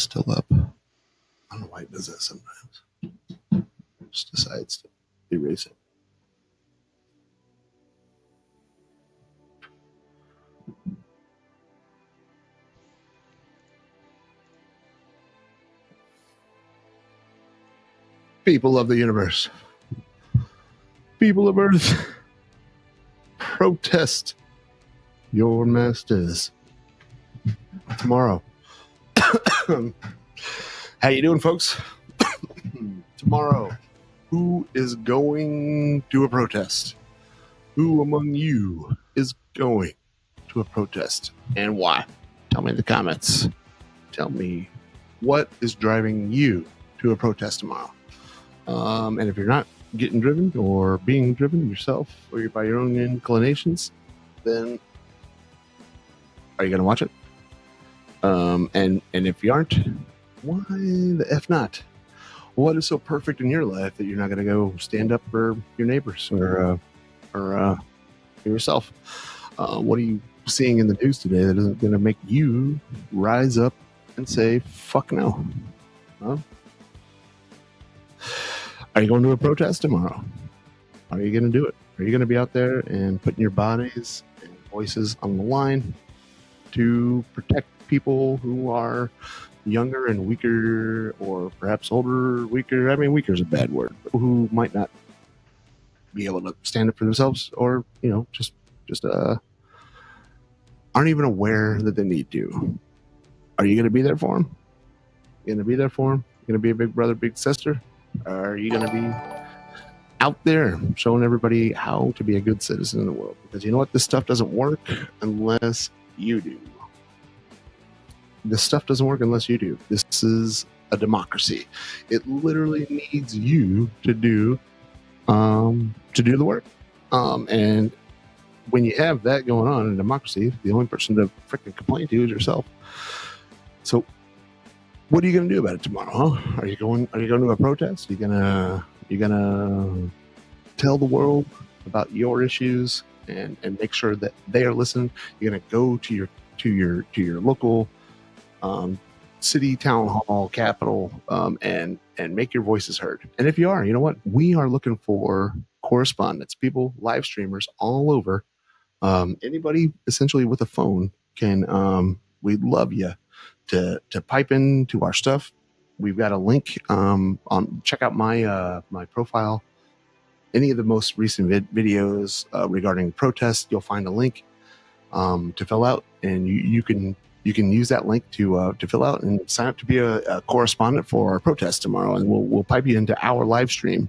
still up. I don't know why it does that sometimes. Just decides to erase it. People of the universe, people of Earth, protest your masters tomorrow. How you doing, folks? Tomorrow, who is going to a protest? Who among you is going to a protest and why? Tell me in the comments. Tell me what is driving you to a protest tomorrow. And if you're not getting driven or being driven yourself or you're by your own inclinations, then are you going to watch it? And if you aren't, why the F not? What is so perfect in your life that you're not going to go stand up for your neighbors or yourself? What are you seeing in the news today that isn't going to make you rise up and say, fuck no? Huh? Are you going to a protest tomorrow? Are you going to do it? Are you going to be out there and putting your bodies and voices on the line to protect people who are younger and weaker, or perhaps older, weaker? I mean, weaker is a bad word, but who might not be able to stand up for themselves, or just aren't even aware that they need to. Are you going to be there for them? You going to be there for them? You going to be a big brother, big sister? Are you going to be out there showing everybody how to be a good citizen in the world? Because you know what? This stuff doesn't work unless you do. This stuff doesn't work unless you do. This is a democracy. It literally needs you to do the work. And when you have that going on in a democracy, the only person to freaking complain to is yourself. So what are you going to do about it tomorrow? Huh? Are you going to a protest? Are you gonna tell the world about your issues and make sure that they are listening? You're going to go to your local city, town hall, capital, and make your voices heard. And if you are, you know what? We are looking for correspondents, people, live streamers all over. Anybody essentially with a phone can. We'd love you to pipe into our stuff. We've got a link check out my my profile. Any of the most recent videos regarding protests, you'll find a link to fill out, and you can use that link to fill out and sign up to be a correspondent for our protest tomorrow, and we'll pipe you into our live stream.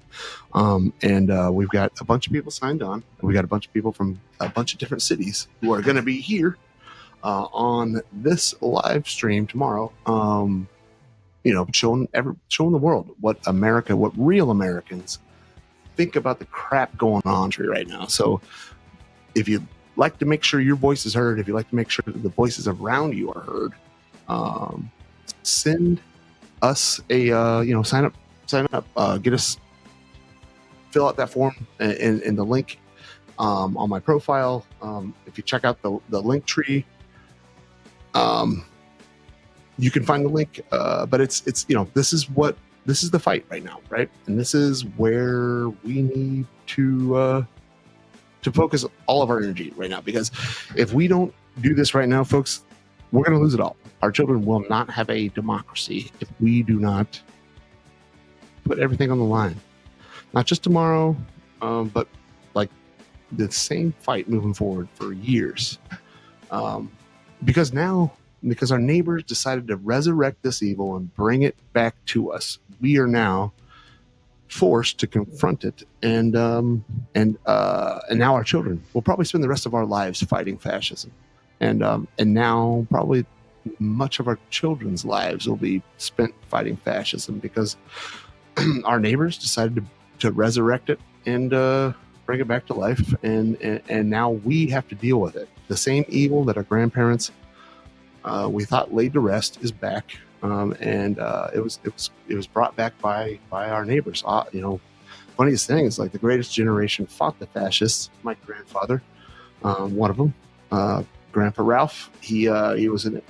And we've got a bunch of people signed on, and we got a bunch of people from a bunch of different cities who are going to be here on this live stream tomorrow, showing the world what real Americans think about the crap going on right now. So if you like to make sure your voice is heard, if you like to make sure that the voices around you are heard, send us a sign up, get us, fill out that form in the link on my profile. If you check out the link tree, you can find the link, but it's this is the fight right now, right? And this is where we need to focus all of our energy right now, because if we don't do this right now, folks, we're going to lose it all. Our children will not have a democracy if we do not put everything on the line, not just tomorrow, but like the same fight moving forward for years. Because our neighbors decided to resurrect this evil and bring it back to us, we are now forced to confront it, and now our children will probably spend the rest of our lives fighting fascism, and now probably much of our children's lives will be spent fighting fascism because our neighbors decided to resurrect it and bring it back to life, and now we have to deal with it. The same evil that our grandparents we thought laid to rest is back. And it was brought back by our neighbors. Funniest thing is, like, the greatest generation fought the fascists. My grandfather, one of them, Grandpa Ralph, he was an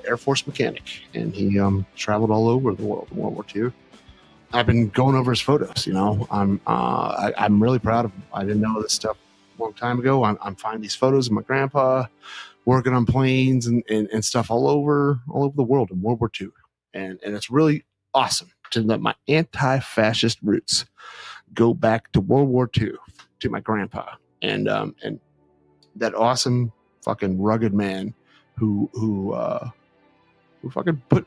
Air Force mechanic, and he traveled all over the world in World War II. I've been going over his photos. I'm really proud of him. I didn't know this stuff a long time ago. I'm finding these photos of my grandpa working on planes and stuff all over the world in World War II, and it's really awesome to let my anti-fascist roots go back to World War II, to my grandpa, and that awesome fucking rugged man who fucking put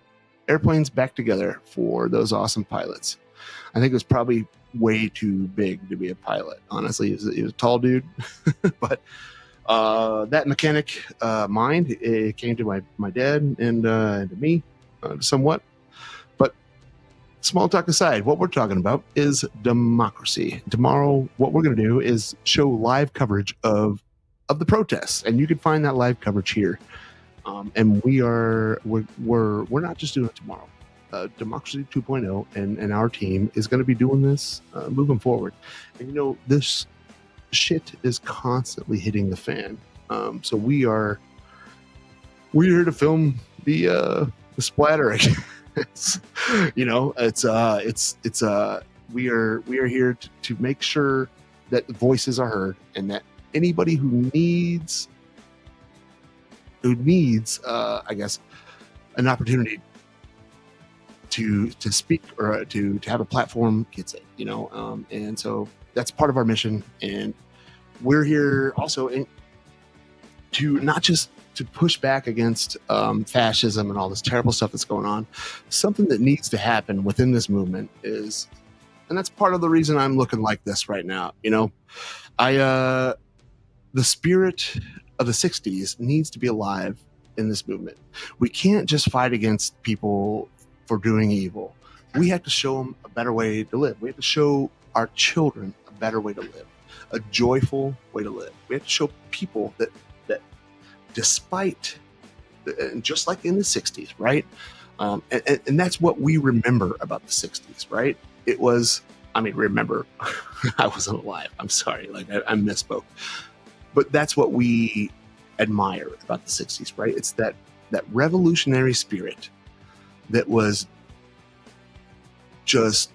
airplanes back together for those awesome pilots. I think it was probably way too big to be a pilot. Honestly, he was a tall dude, but that mechanic mind, it came to my dad and to me somewhat. But small talk aside, what we're talking about is democracy. Tomorrow, what we're going to do is show live coverage of the protests, and you can find that live coverage here. And we're not just doing it tomorrow. Democracy 2.0 and our team is going to be doing this moving forward. And this shit is constantly hitting the fan. So we're here to film the splatter. We are here to make sure that voices are heard, and that anybody who needs I guess an opportunity to speak or to have a platform gets it, and so that's part of our mission. And we're here also to not just to push back against fascism and all this terrible stuff that's going on. Something that needs to happen within this movement is, and that's part of the reason I'm looking like this right now. The spirit of the 60s needs to be alive in this movement. We can't just fight against people for doing evil. We have to show them a better way to live. We have to show our children a better way to live, a joyful way to live. We have to show people that despite, and just like in the 60s, right? And that's what we remember about the 60s, right? It was, remember, I wasn't alive. I'm sorry, I misspoke. But that's what we admire about the 60s, right? It's that revolutionary spirit that was just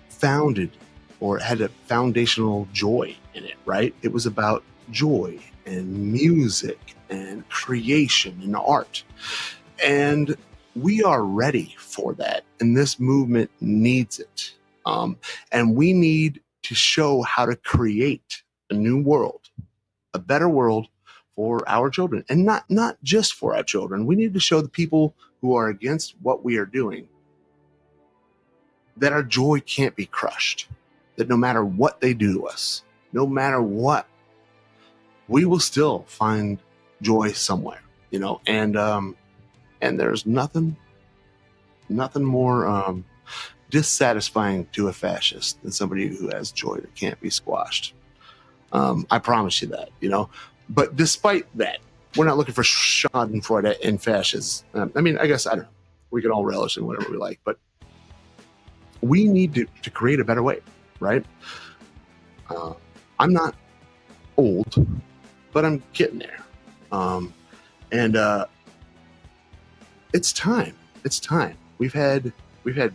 founded or had a foundational joy in it, right? It was about joy and music and creation and art. And we are ready for that. And this movement needs it. And we need to show how to create a new world, a better world for our children, and not just for our children. We need to show the people who are against what we are doing that our joy can't be crushed, that no matter what they do to us, no matter what, we will still find joy somewhere, and there's nothing more dissatisfying to a fascist than somebody who has joy that can't be squashed. I promise you that, But despite that, we're not looking for Schadenfreude and fascists. I guess, I don't know. We can all relish in whatever we like, but we need to create a better way, right? I'm not old, but I'm getting there. And it's time. It's time. We've had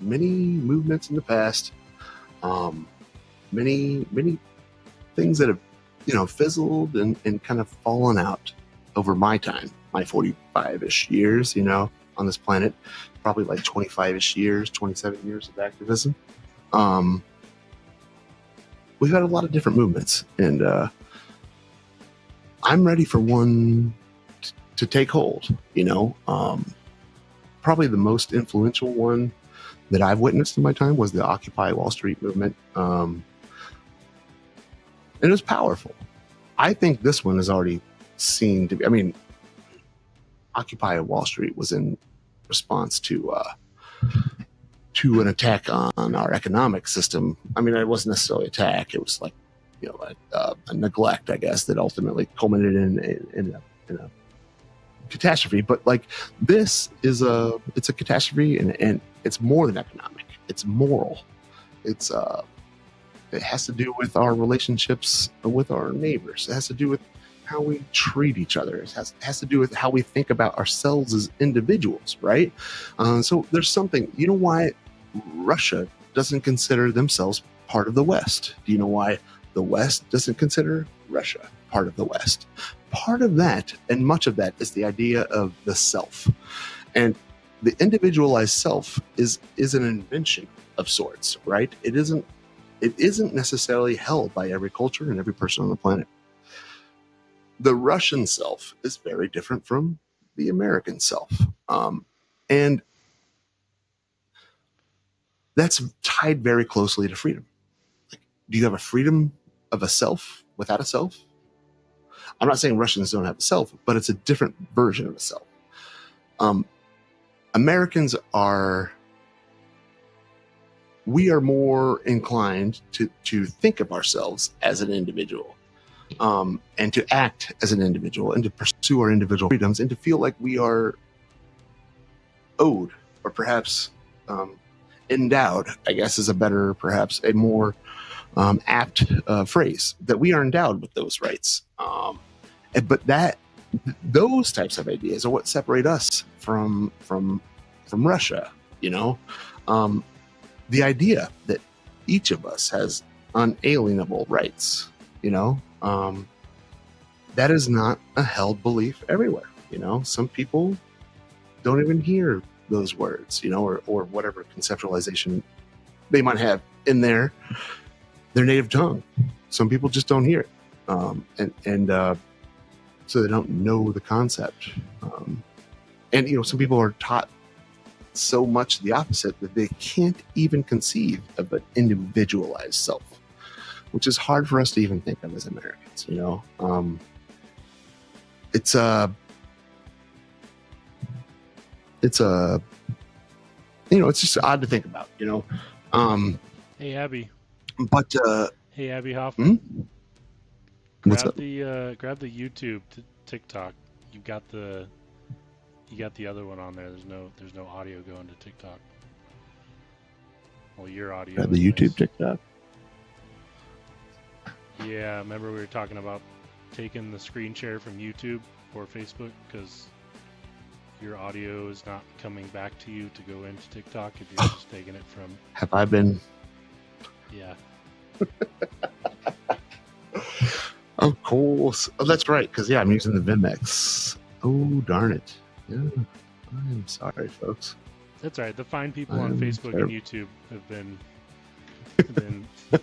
many movements in the past, many things that have fizzled and kind of fallen out over my time, my 45-ish years, on this planet, probably like 25-ish years, 27 years of activism. We've had a lot of different movements, and I'm ready for one to take hold, probably the most influential one that I've witnessed in my time was the Occupy Wall Street movement. And it was powerful. I think this one is already seen to be, Occupy Wall Street was in response to an attack on our economic system. It wasn't necessarily an attack. It was like, a neglect, I guess, that ultimately culminated in a catastrophe. But like, this is it's a catastrophe, and it's more than economic. It's moral. It has to do with our relationships with our neighbors. It has to do with how we treat each other. It has to do with how we think about ourselves as individuals, right? So there's something. You know why Russia doesn't consider themselves part of the West? Do you know why the West doesn't consider Russia part of the West? Part of that, and much of that, is the idea of the self. And the individualized self is an invention of sorts, right? It isn't necessarily held by every culture and every person on the planet. The Russian self is very different from the American self. And that's tied very closely to freedom. Like, do you have a freedom of a self without a self? I'm not saying Russians don't have a self, but it's a different version of a self. Americans we are more inclined to think of ourselves as an individual, and to act as an individual, and to pursue our individual freedoms, and to feel like we are owed, or perhaps endowed, I guess is perhaps a more apt phrase, that we are endowed with those rights. But those types of ideas are what separate us from Russia. The idea that each of us has unalienable rights, that is not a held belief everywhere. Some people don't even hear those words, or whatever conceptualization they might have in their native tongue. Some people just don't hear it, and so they don't know the concept. And some people are taught so much the opposite that they can't even conceive of an individualized self, which is hard for us to even think of as Americans. It's just odd to think about. Hey Abby. But hey Abby Hoffman. What's up? Grab the YouTube TikTok. You got the other one on there. There's no audio going to TikTok. Well, your audio. Grab the YouTube TikTok. Yeah, remember we were talking about taking the screen share from YouTube or Facebook because your audio is not coming back to you to go into TikTok if you're just taking it from. Have I been? Yeah. Of course. Oh, that's right. Because I'm using the Vimeo. Oh, darn it. Yeah. I'm sorry, folks. That's right. The fine people on Facebook and YouTube have been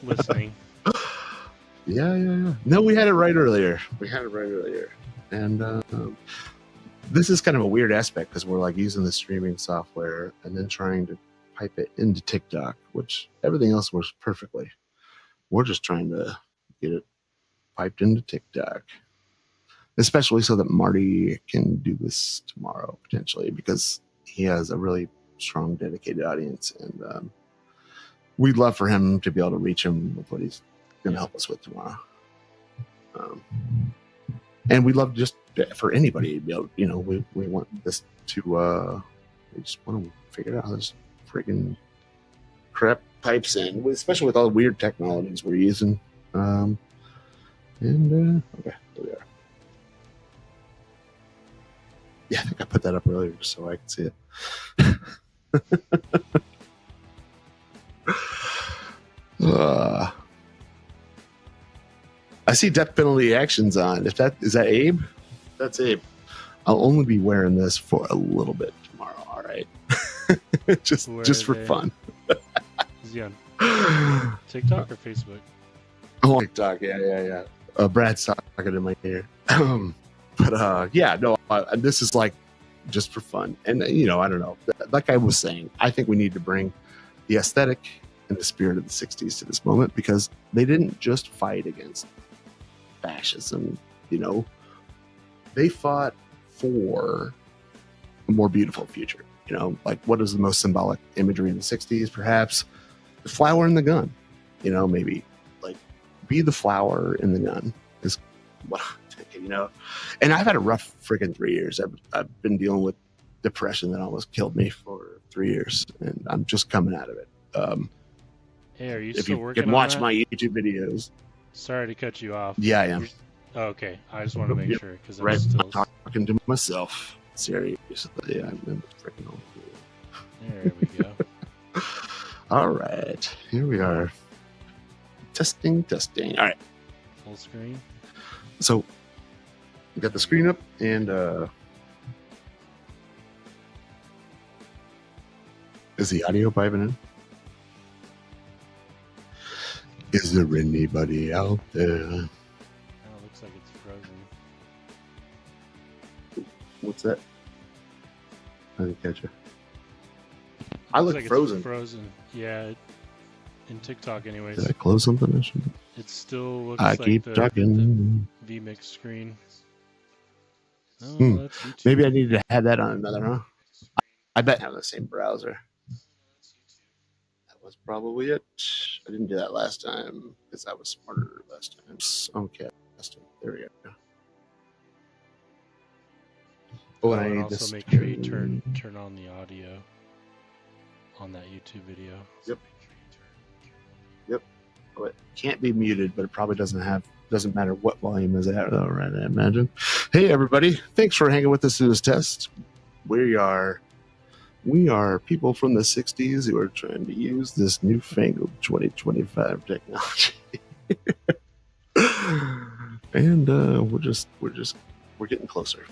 listening. Yeah. No, we had it right earlier. And this is kind of a weird aspect because we're like using the streaming software and then trying to pipe it into TikTok, which everything else works perfectly. We're just trying to get it piped into TikTok, especially so that Marty can do this tomorrow potentially, because he has a really strong, dedicated audience, and we'd love for him to be able to reach him with what he's going to help us with tomorrow. And we'd love just for anybody to be able, we want this to, we just want to figure out how this freaking crap pipes in, especially with all the weird technologies we're using. Okay, there we are. Yeah, I think I put that up earlier just so I can see it. I see death penalty actions on. Is that Abe? That's Abe. I'll only be wearing this for a little bit tomorrow. All right, just for fun. Is he on TikTok or Facebook? Oh, TikTok. Yeah. Brad's talking in my ear. But no. This is like just for fun, and I don't know. Like I was saying, I think we need to bring the aesthetic and the spirit of the '60s to this moment, because they didn't just fight against fascism. They fought for a more beautiful future. Like what is the most symbolic imagery in the '60s? Perhaps the flower in the gun. Maybe like be the flower in the gun is what I'm thinking. And I've had a rough freaking 3 years. I've been dealing with depression that almost killed me for 3 years, and I'm just coming out of it. Hey, are you if still you working can on watch that? my YouTube videos. Sorry to cut you off. Yeah, I am. Oh, okay, I just want to make Yep. sure because Right, I'm still. I'm talking to myself. Seriously, I'm freaking old. There we go. All right, here we are. Testing. All right, Full screen. so we got the screen up, and is the audio piping in? Is there anybody out there? Oh, it looks like it's frozen. What's that? I didn't catch you. I Looks look like frozen. It's frozen. Yeah. In TikTok, anyways. Did I close something? It still looks I like keep the talking. vMix screen. Oh, that's YouTube. Maybe I need to have that on another, huh? I bet I have the same browser. That was probably it. I didn't do that last time because I was smarter last time. Okay, there we go. Oh, and also make sure you turn on the audio on that YouTube video. Yep. Oh, it can't be muted, but it probably doesn't matter what volume is at, though, right? I imagine. Hey, everybody! Thanks for hanging with us through this test. We are people from the '60s who are trying to use this newfangled 2025 technology, and we're getting closer.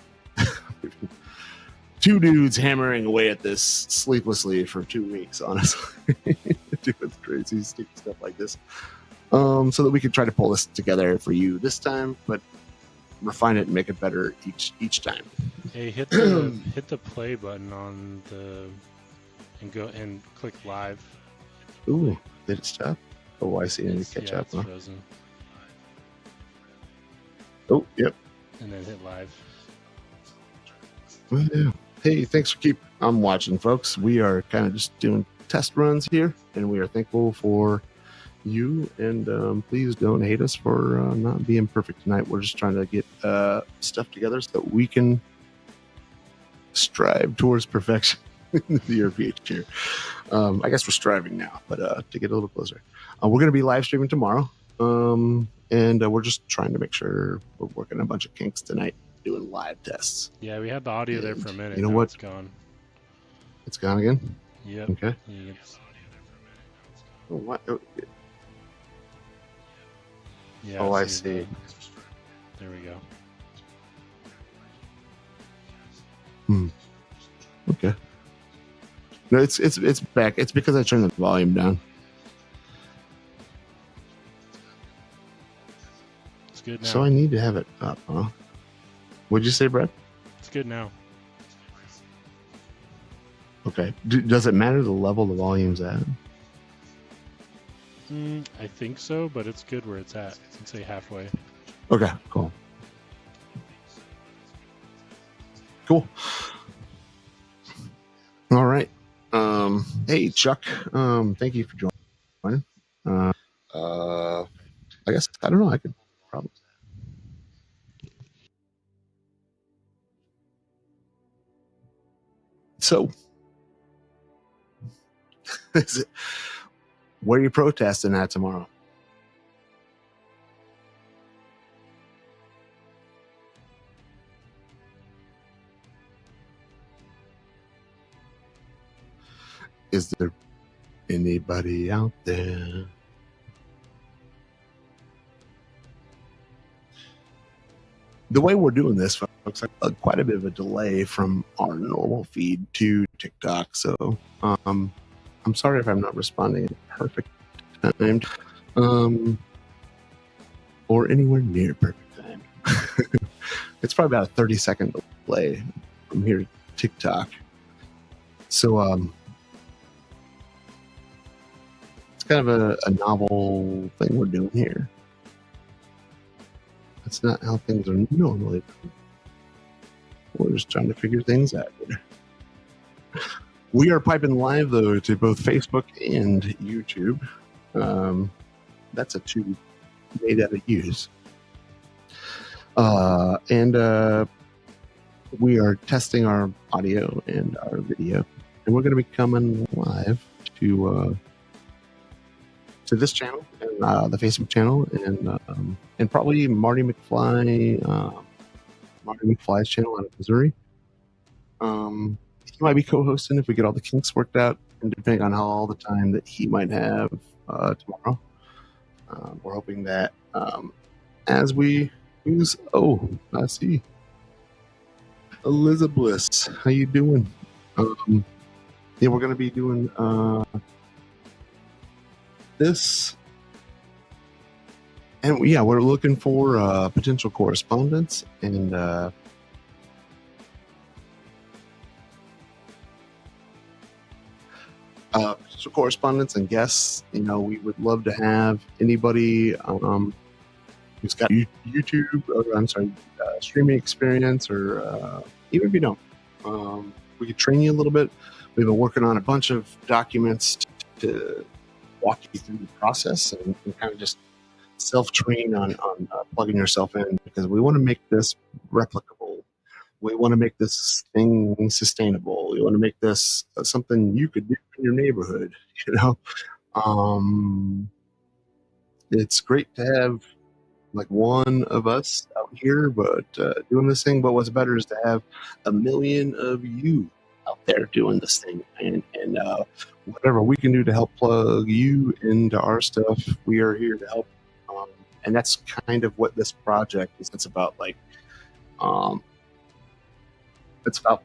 Two dudes hammering away at this sleeplessly for 2 weeks, honestly, doing crazy stupid stuff like this, so that we could try to pull this together for you this time, but refine it and make it better each time. Hey, hit the play button on and go and click live. Ooh, did it stop? Oh, I see. I need to catch up. Huh? Frozen. Oh, yep. And then hit live. Well, yeah. Hey, thanks for I'm watching, folks. We are kind of just doing test runs here, and we are thankful for you. And please don't hate us for not being perfect tonight. We're just trying to get stuff together so that we can strive towards perfection in the year of future. I guess we're striving now, but to get a little closer. We're going to be live streaming tomorrow, and we're just trying to make sure we're working a bunch of kinks tonight, doing live tests. Yeah, we had the audio there for a minute. You know what? It's gone. It's gone again? Yep. Okay. Oh, what? Yeah. Oh, I see. There we go. Okay. No, it's back. It's because I turned the volume down. It's good now. So I need to have it up, huh? What'd you say, Brett? It's good now. Okay. Does it matter the level the volume's at? I think so, but it's good where it's at. I'd say halfway. Okay, cool. Cool. All right. Hey, Chuck. Thank you for joining. I guess I don't know. I could probably. So, where are you protesting at tomorrow? Is there anybody out there? The way we're doing this, folks, quite a bit of a delay from our normal feed to TikTok. So I'm sorry if I'm not responding in perfect time, or anywhere near perfect time. It's probably about a 30-second delay from here to TikTok. So it's kind of a novel thing we're doing here. That's not how things are normally done. We're just trying to figure things out here. We are piping live, though, to both Facebook and YouTube. That's a tube made out of use. And we are testing our audio and our video. And we're going to be coming live to this channel and the Facebook channel, and probably Marty McFly's channel out of Missouri. He might be co-hosting if we get all the kinks worked out, and depending on how all the time that he might have tomorrow. We're hoping that as we use. Oh, I see. Elizabeth Bliss, how you doing? Yeah, we're going to be doing this. And yeah, we're looking for potential correspondence and potential correspondence and guests. You know, we would love to have anybody who's got YouTube, or I'm sorry, streaming experience, or even if you don't, we could train you a little bit. We've been working on a bunch of documents to walk you through the process and kind of just self-train on plugging yourself in, because we want to make this replicable. We want to make this thing sustainable. We want to make this something you could do in your neighborhood. You know, it's great to have like one of us out here, but doing this thing. But what's better is to have 1 million of you out there doing this thing, and whatever we can do to help plug you into our stuff, we are here to help. And that's kind of what this project is. It's about it's about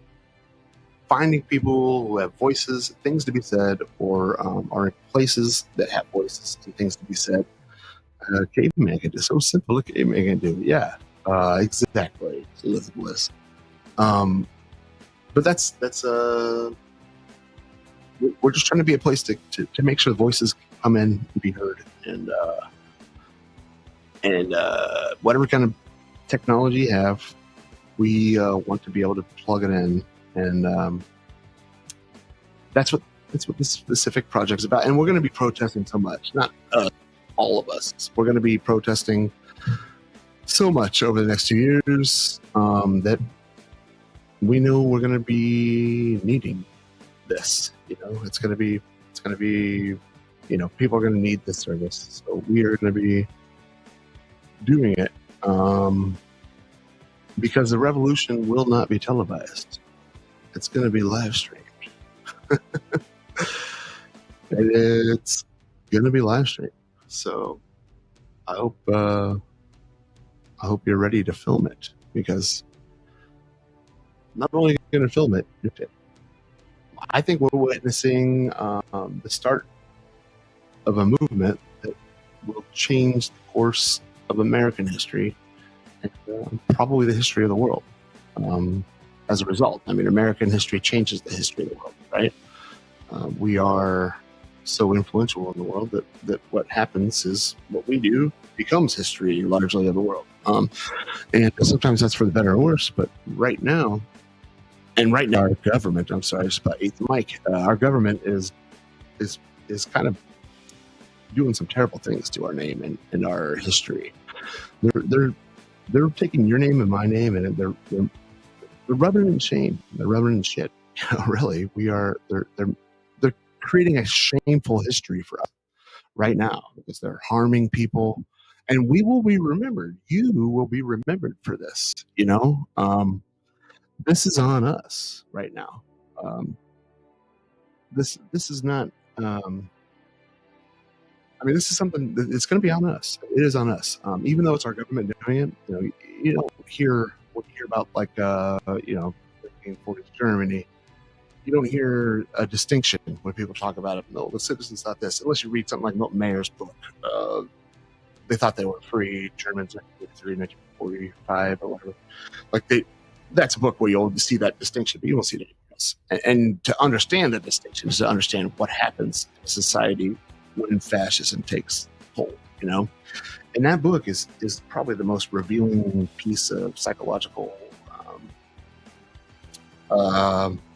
finding people who have voices, things to be said, or are in places that have voices and things to be said. Caveman can do so simple. A caveman can do, yeah, exactly. Elizabeth Bliss. But that's we're just trying to be a place to make sure the voices come in and be heard, and whatever kind of technology you have, we want to be able to plug it in, and that's what this specific project is about. And we're going to be protesting so much, not all of us. We're going to be protesting so much over the next 2 years that we know we're going to be needing this. You know, it's going to be, you know, people are going to need this service. So we are going to be doing it because the revolution will not be televised. It's going to be live streamed. And it's going to be live streamed. So I hope you're ready to film it, because not only are you going to film it, I think we're witnessing the start of a movement that will change the course of American history and probably the history of the world. As a result, I mean, American history changes the history of the world, right? We are so influential in the world that what happens is what we do becomes history largely of the world. And sometimes that's for the better or worse, but right now our government, I'm sorry, just about ate the mic. Our government is kind of doing some terrible things to our name and our history. They're taking your name and my name, and they're rubbing it in shame. They're rubbing it in shit. Really, they're creating a shameful history for us right now, because they're harming people, and we will be remembered. You will be remembered for this. You know, this is on us right now. This is not. I mean, this is something that it's going to be on us. It is on us. Even though it's our government doing it, you don't hear about like 1940s Germany. You don't hear a distinction when people talk about it. No, the citizens thought this. Unless you read something like Milton Mayer's book, they thought they were free. Germans, 1943, 1945, or whatever. Like that's a book where you'll see that distinction, but you won't see it anywhere else. And to understand the distinction is to understand what happens in society when fascism takes hold. You know, and that book is probably the most revealing piece of psychological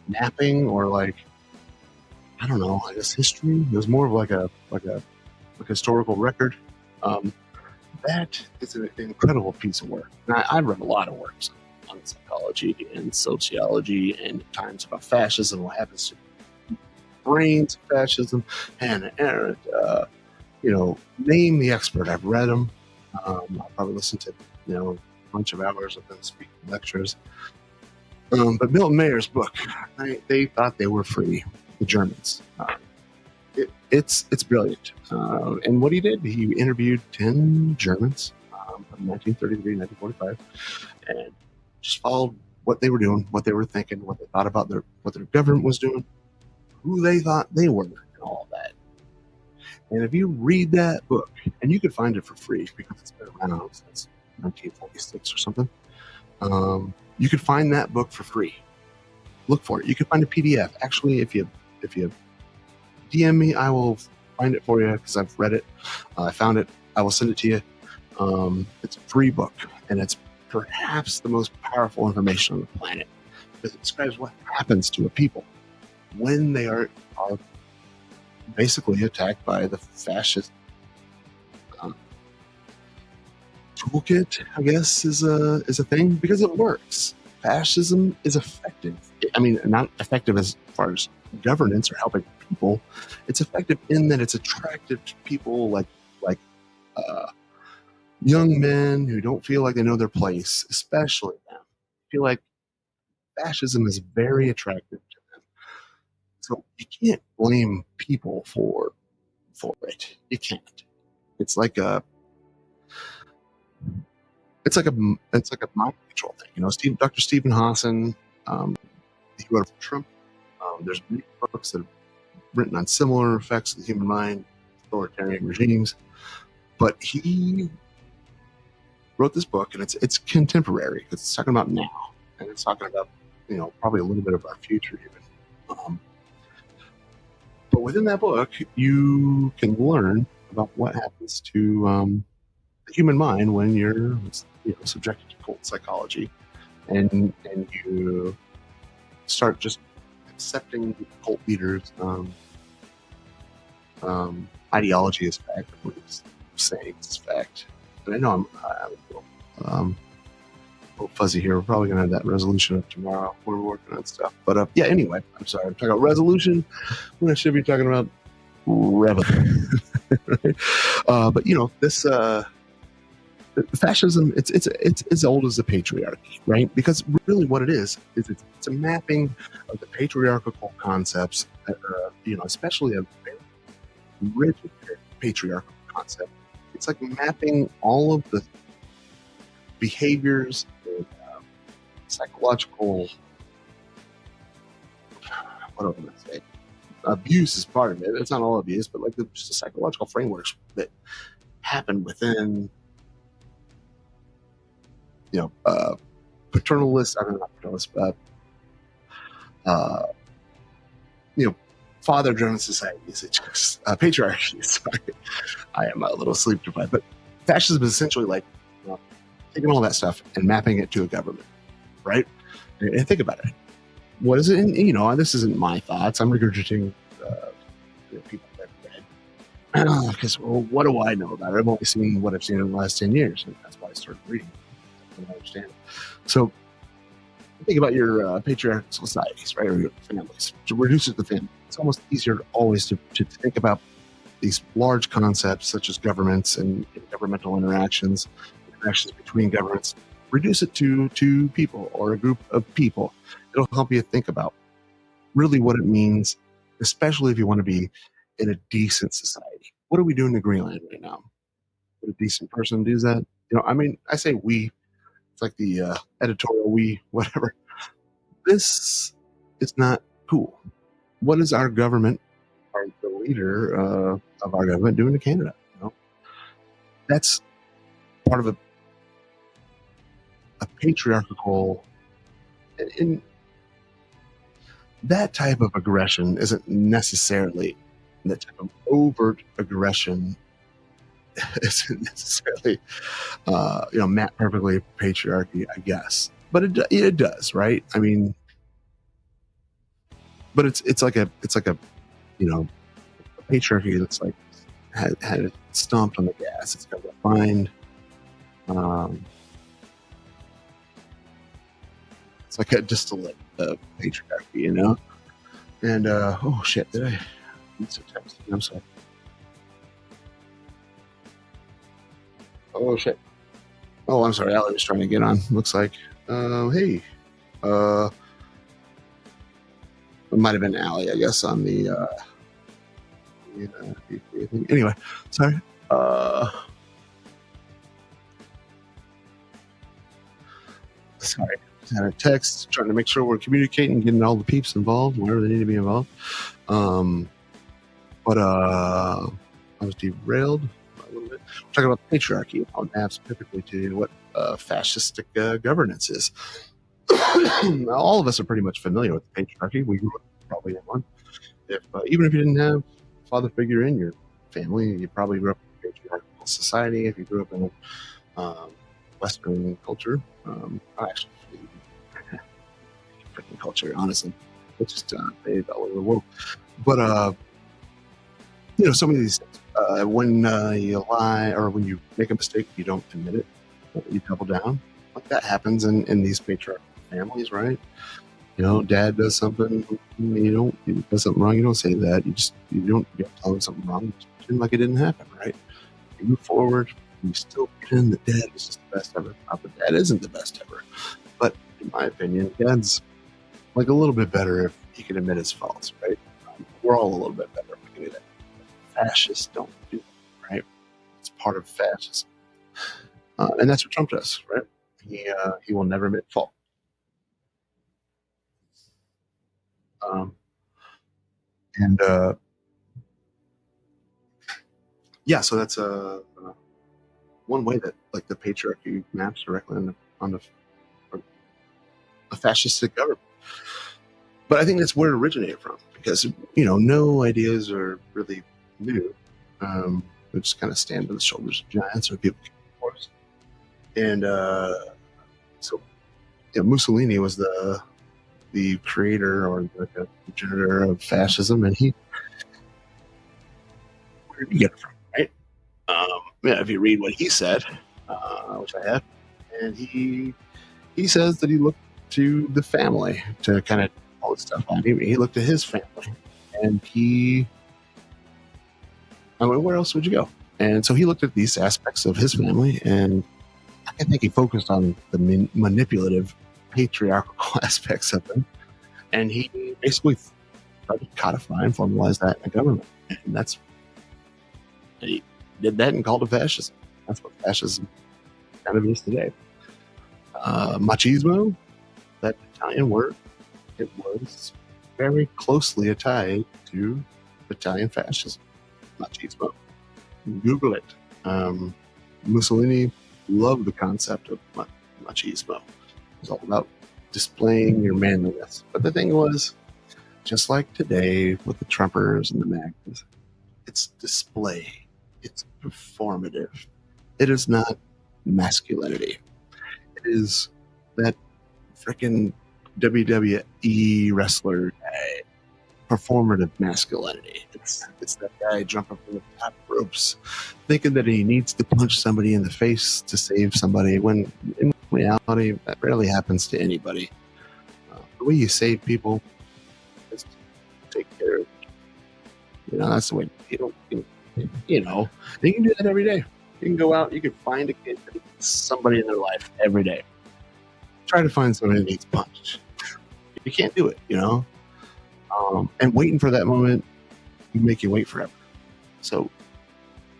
mapping, or like, I don't know, I guess history. It was more of like a historical record. That is an incredible piece of work. And I've read a lot of works on psychology and sociology, and at times about fascism, what happens to brains of fascism, Hannah Arendt, name the expert. I've read them. I'll probably listen to a bunch of hours of them speaking lectures. But Milton Mayer's book, they thought they were free, the Germans. It's brilliant. And what he did, he interviewed 10 Germans from 1933 to 1945, and just followed what they were doing, what they were thinking, what they thought about what their government was doing, who they thought they were, and all that. And if you read that book, and you can find it for free because it's been around since 1946 or something, you can find that book for free. Look for it. You can find a PDF. Actually, if you DM me, I will find it for you because I've read it. I found it. I will send it to you. It's a free book, and it's perhaps the most powerful information on the planet because it describes what happens to a people when they are basically attacked by the fascist toolkit, I guess, is a thing because it works. Fascism is effective. I mean, not effective as far as governance or helping people. It's effective in that it's attractive to people like young men who don't feel like they know their place, especially them. Feel like fascism is very attractive to them. So you can't blame people for it. You can't. It's like a mind control thing. Dr. Stephen Hawson, he wrote for Trump. There's many books that have written on similar effects of the human mind, authoritarian regimes. But he wrote this book, and it's contemporary. It's talking about now, and it's talking about probably a little bit of our future even. But within that book, you can learn about what happens to the human mind when you're subjected to cult psychology, and you start just accepting cult leaders' ideology as fact, what he's saying is fact. And I know I'm a little fuzzy here. We're probably gonna have that resolution up tomorrow. We're working on stuff, but yeah. Anyway, I'm sorry. I'm talking about resolution when I should be talking about revolution. Right? But this. Fascism, it's as old as the patriarchy, right? Because really what it is it's a mapping of the patriarchal concepts that are, especially a very rigid patriarchal concept. It's like mapping all of the behaviors and psychological, what am I going to say? Abuse is part of it. It's not all abuse, but like just the psychological frameworks that happen within paternalist, I don't know, not paternalist, father-driven societies, it's just patriarchy. Sorry, I am a little sleep deprived, but fascism is essentially like taking all that stuff and mapping it to a government, right? And think about it. What is it? And, this isn't my thoughts. I'm regurgitating people that I've read because, what do I know about it? I've only seen what I've seen in the last 10 years, and that's why I started reading. I understand. So think about your patriarchal societies, right, or your families. To reduce it to family, it's almost easier always to think about these large concepts such as governments and governmental interactions between governments. Reduce it to two people or a group of people. It'll help you think about really what it means, especially if you want to be in a decent society. What are we doing in Greenland right now? Would a decent person do that? I say we. It's like the editorial we, whatever. This is not cool. What is our government, or the leader of our government, doing to Canada? That's part of a patriarchal, and that type of aggression isn't necessarily the type of overt aggression. Isn't necessarily, mapped perfectly patriarchy, I guess, but it does, right? I mean, but it's like a patriarchy that's like had it stomped on the gas. It's got refined. It's like a distillate of patriarchy, And oh shit, did I need to text? I'm sorry. Oh shit. Oh, I'm sorry. Allie was trying to get on. Looks like. Hey. It might have been Allie, I guess, on the. Anyway, sorry. Sorry. Just had a text trying to make sure we're communicating, getting all the peeps involved wherever they need to be involved. But I was derailed a little bit. We're talking about patriarchy, how it maps perfectly to what fascistic governance is. All of us are pretty much familiar with patriarchy. We grew up probably in one. Even if you didn't have a father figure in your family, you probably grew up in a patriarchal society. If you grew up in a Western culture, actually, freaking culture, honestly, it's just bathed all over the world. But some of these things, when you lie or when you make a mistake, you don't admit it, you double down. Like that happens in these patriarchal families, right? Dad does something, he does something wrong, you don't say that. You don't tell him something wrong. You just pretend like it didn't happen, right? You move forward, you still pretend that Dad is just the best ever. But Dad isn't the best ever. But in my opinion, Dad's like a little bit better if he can admit his faults, right? We're all a little bit better if we can do that. Fascists don't do that, right? It's part of fascism. And that's what Trump does, right? He will never admit fault. And yeah, so that's one way that like the patriarchy maps directly on a fascistic government. But I think that's where it originated from, because no ideas are really new. We just kind of stand on the shoulders of giants, or people can force. And so Mussolini was the creator or the progenitor of fascism, and where did he get it from, right? If you read what he said, which I have, and he says that he looked to the family to kind of all this stuff on. He looked at his family, and where else would you go? And so he looked at these aspects of his family, and I think he focused on the manipulative, patriarchal aspects of them, and he basically tried to codify and formalize that in the government. And he did that and called it fascism. That's what fascism kind of is today. Machismo, that Italian word, it was very closely tied to Italian fascism. Machismo. Google it. Mussolini loved the concept of machismo. It was all about displaying your manliness. But the thing was, just like today with the Trumpers and the MAGAs, it's display. It's performative. It is not masculinity. It is that freaking WWE wrestler guy, performative masculinity. It's that guy jumping from the top ropes, thinking that he needs to punch somebody in the face to save somebody, when in reality that rarely happens to anybody. The way you save people is to take care of them. That's the way you don't. You can do that every day. You can go out, you can find a kid, somebody in their life every day. Try to find somebody that needs punched. You can't do it, and waiting for that moment will make you wait forever. So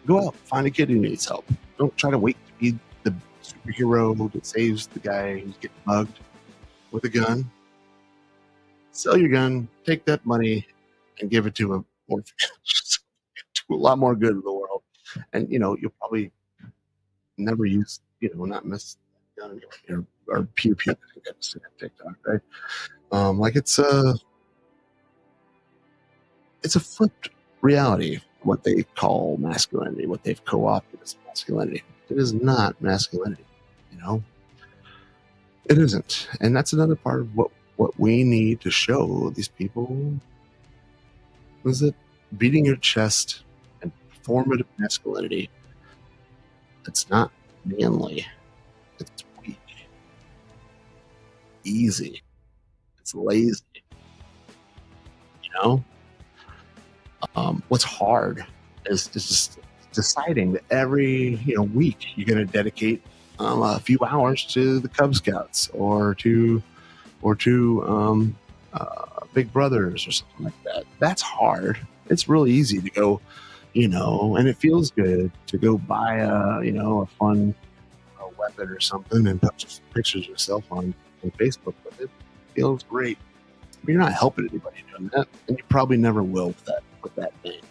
go out, find a kid who needs help. Don't try to wait to be the superhero that saves the guy who's getting mugged with a gun. Sell your gun, take that money, and give it to a orphanage. Do a lot more good in the world. And you'll probably never use, not miss gun or pew pew. I think I've seen TikTok, right? Like it's a flipped reality, what they call masculinity, what they've co-opted as masculinity. It is not masculinity, It isn't. And that's another part of what we need to show these people, is that beating your chest and performative masculinity, it's not manly. It's weak. Easy. It's lazy. What's hard is just deciding that every week you're going to dedicate a few hours to the Cub Scouts or to Big Brothers or something like that. That's hard. It's really easy to go, and it feels good to go buy a fun weapon or something and put pictures of yourself on Facebook with it. Feels great. But you're not helping anybody doing that, and you probably never will with that thing.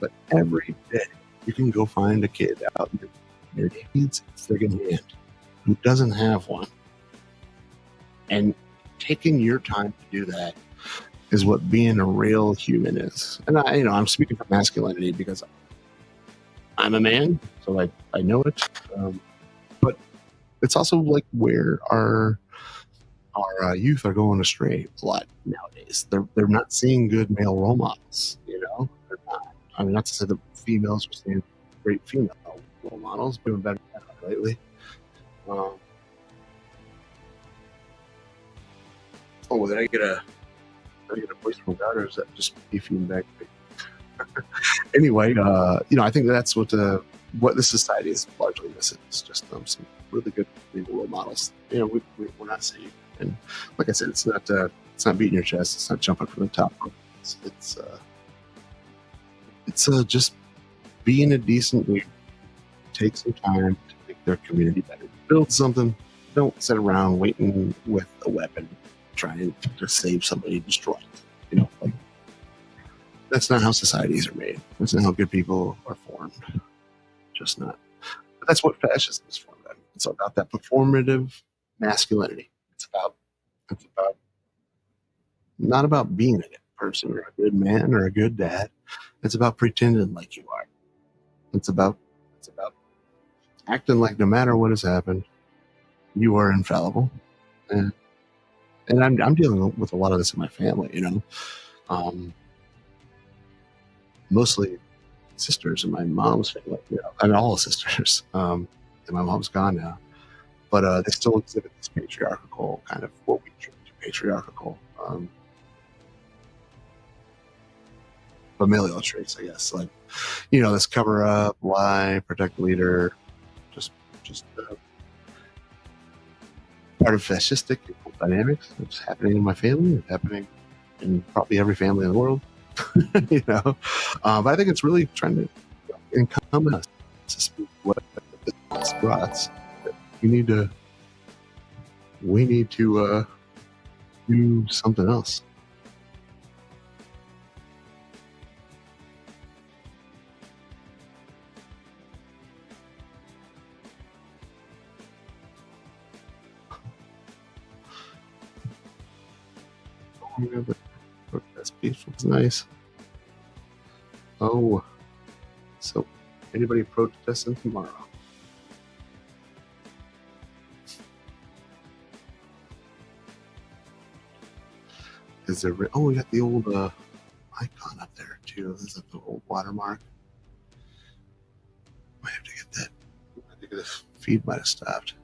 But every day you can go find a kid out there who needs a friggin' hand, who doesn't have one, and taking your time to do that is what being a real human is. And I'm speaking from masculinity because I'm a man, so I know it. But it's also like where our youth are going astray a lot nowadays. They're not seeing good male role models. They're not. I mean, not to say that females are seeing great female role models, doing better lately. Oh, did I get a voice from God, or is that just me feedback? Anyway, I think that's what the society is largely missing. It's just some really good role models. We're not seeing. And like I said, it's not beating your chest. It's not jumping from the top rope. It's just being a decent leader. Take some time to make their community better. Build something. Don't sit around waiting with a weapon, trying to save somebody destroyed. That's not how societies are made. That's not how good people are formed. Just not. But that's what fascism is for. Then it's about that performative masculinity. It's about not about being a good person or a good man or a good dad. It's about pretending like you are. It's about acting like no matter what has happened, you are infallible. And I'm dealing with a lot of this in my family, mostly sisters and my mom's family, I mean all sisters. And my mom's gone now, but they still exhibit this patriarchal kind of what we treat patriarchal familial traits, I guess. Like, this cover up, lie, protect the leader, just part of fascistic dynamics that's happening in my family, it's happening in probably every family in the world. But I think it's really trying to incumbent us to speak what this brought. We need to do something else. That's peaceful. It's nice. Oh, so anybody protesting tomorrow? Is there? Oh, we got the old icon up there too. This is the old watermark. Might have to get that. I think the feed might have stopped.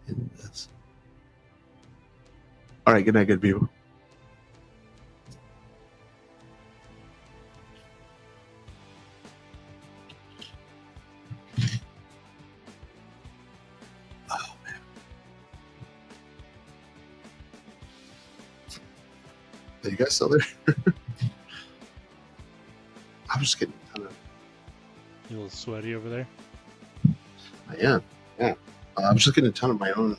In this. All right, good night, good people. Oh man, are you guys still there? I'm just getting a ton of. You a little sweaty over there? I am. Yeah, I'm just getting a ton of my own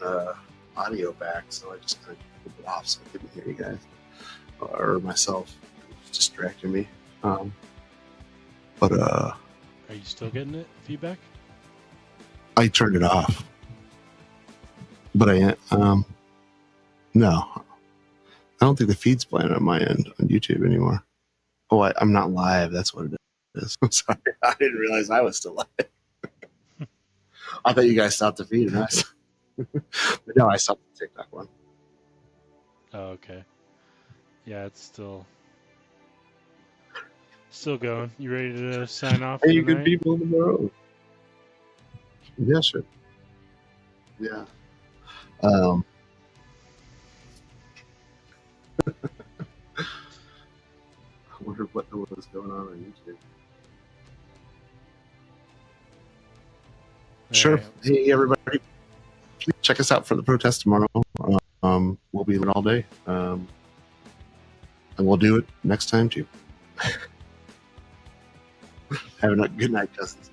audio back, so I just kind of took it off so I couldn't hear you guys or myself. It's distracting me. But are you still getting it feedback? I turned it off. But no, I don't think the feed's playing on my end on YouTube anymore. Oh, I'm not live. That's what it is. I'm sorry. I didn't realize I was still live. I thought you guys stopped the feed. But no, I stopped the TikTok one. Oh, okay. Yeah, it's still going. You ready to sign off? Hey, you good people in the world. Yeah, sure. Yeah. I wonder what was going on YouTube. Sure. right. Hey, everybody, please check us out for the protest tomorrow. We'll be there all day, and we'll do it next time too. Have a good night, Justice.